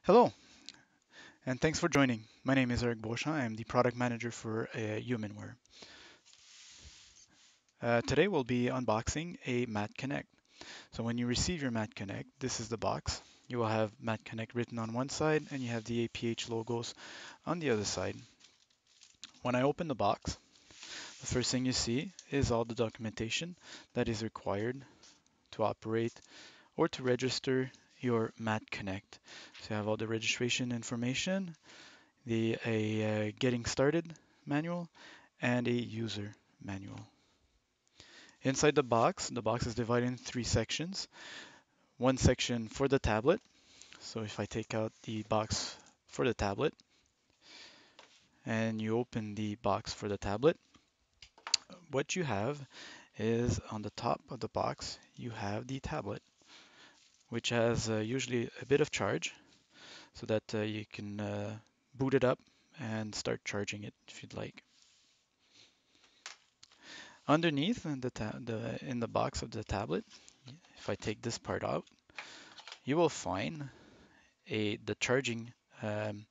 Hello, and thanks for joining. My name is Eric Beauchamp. I am the product manager for HumanWare. Today we'll be unboxing a Mat Connect. So when you receive your Mat Connect, this is the box. You will have Mat Connect written on one side and you have the APH logos on the other side. When I open the box, the first thing you see is all the documentation that is required to operate or to register your Mat Connect. So you have all the registration information, the a getting started manual, and a user manual. Inside the box is divided in three sections. One section for the tablet. So if I take out the box for the tablet and you open the box for the tablet, what you have is on the top of the box, you have the tablet, which has usually a bit of charge so that you can boot it up and start charging it if you'd like. Underneath in the box of the tablet, if I take this part out, you will find the charging um,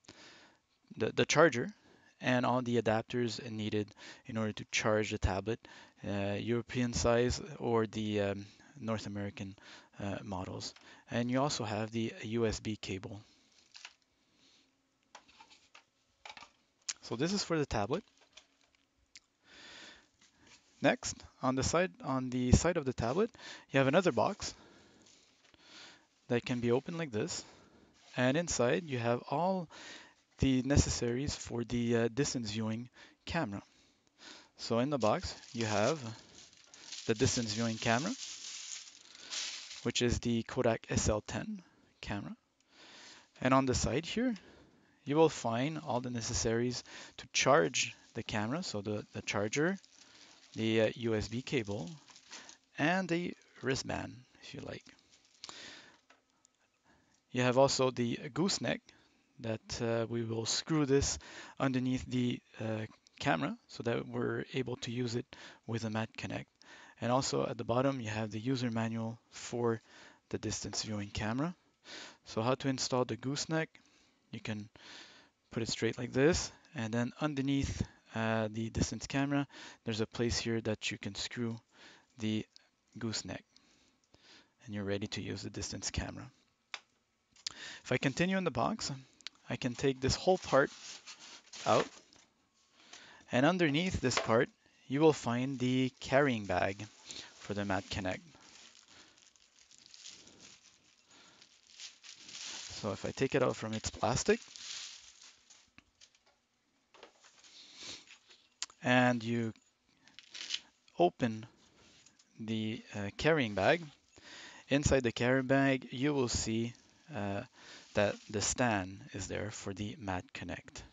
the charger and all the adapters needed in order to charge the tablet, European size or the North American models. And you also have the USB cable. So this is for the tablet. Next, on the side of the tablet, you have another box that can be opened like this. And inside you have all the necessaries for the distance viewing camera. So in the box you have the distance viewing camera, which is the Kodak SL10 camera. And on the side here, you will find all the necessaries to charge the camera. So the charger, the USB cable, and the wristband, if you like. You have also the gooseneck that we will screw this underneath the camera so that we're able to use it with a Mat Connect. And also at the bottom, you have the user manual for the distance viewing camera. So how to install the gooseneck, you can put it straight like this, and then underneath the distance camera, there's a place here that you can screw the gooseneck, and you're ready to use the distance camera. If I continue in the box, I can take this whole part out, and underneath this part, you will find the carrying bag for the Mat Connect. So if I take it out from its plastic, and you open the carrying bag, inside the carrying bag, you will see uh, that the stand is there for the Mat Connect.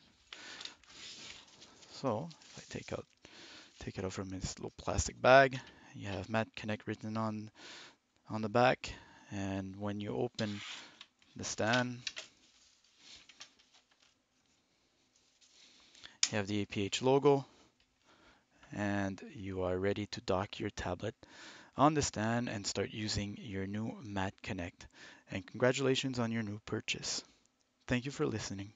So if I take it out from its little plastic bag, you have Mat Connect written on the back, and when you open the stand, you have the APH logo, and you are ready to dock your tablet on the stand and start using your new Mat Connect. And congratulations on your new purchase. Thank you for listening.